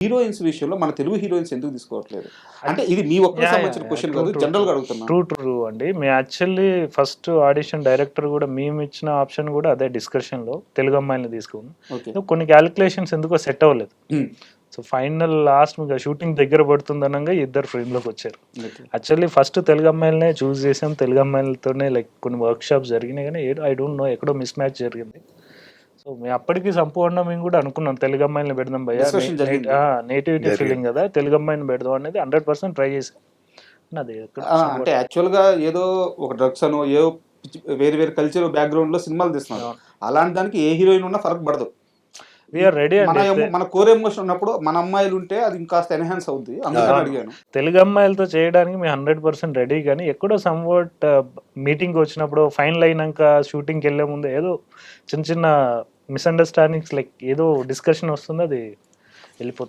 Heroines విషయంలో మన Telugu heroines ఎందుకు తీసుకోవట్లేదు? అంటే ఇది మీ ఒక్కరికి సంబంధించిన క్వశ్చన్ కాదు, జనరల్‌గా అడుగుతున్నా. ట్రూ అండి. మేము యాక్చువల్లీ ఫస్ట్ ఆడిషన్ డైరెక్టర్ కూడా మేము ఇచ్చిన ఆప్షన్ కూడా అదే డిస్కషన్‌లో తెలుగు అమ్మాయిలని తీసుకున్నాం. ఓకే. కొన్ని క్యాలిక్యులేషన్స్ ఎందుకో సెట్ అవ్వలేదు. హ్మ్. సో ఫైనల్ లాస్ట్ ఇంకా షూటింగ్ దగ్గర పడుతుందనంగా ఇద్దరు ఫ్రేమ్‌లోకి వచ్చారు. ఓకే. యాక్చువల్లీ ఫస్ట్ తెలుగు అమ్మాయిలనే చూస్ చేసాం. తెలుగు అమ్మాయిలతోనే లైక్ కొన్ని వర్క్ షాప్స్ జరిగినాయి కానీ ఐ డోంట్ నో ఎక్కడో మిస్ మ్యాచ్ జరిగింది. సో మేము అప్పటికి సంపూర్ణ మేము కూడా అనుకున్నాం తెలుగు అమ్మాయిని పెడదాం భయ్యా, Discussion జరిగింది. నేటివిటీ ఫీలింగ్ కదా, తెలుగు అమ్మాయిని పెడదాం అనేది 100% ట్రై చేసాం. అది ఎక్కడ అంటే యాక్చువల్‌గా ఏదో ఒక డ్రగ్స్ అనో, ఏవో వేరే వేరే కల్చర్ బ్యాక్‌గ్రౌండ్‌లో సినిమాలు తీస్తున్నారు. అలాంటి దానికి ఏ హీరోయిన్ ఉన్నా ఫరక్ పడదు. వీఆర్ రెడీ అండి. మన కోర్ ఎమోషన్ ఉన్నప్పుడు మన అమ్మాయిలు ఉంటే అది ఇంకాస్త ఎన్హాన్స్ అవుద్ది. అందుకని అడిగాను. తెలుగు అమ్మాయిలతో చేయడానికి మేము 100% రెడీ, కానీ ఎక్కడో సమ్వాట్ మీటింగ్ వచ్చినప్పుడు ఫైనల్ అయినాక షూటింగ్కి వెళ్ళే ముందు ఏదో చిన్న చిన్న మిస్అండర్స్టాండింగ్స్ లైక్ ఏదో డిస్కషన్ వస్తుంది, అది వెళ్ళిపోతుంది.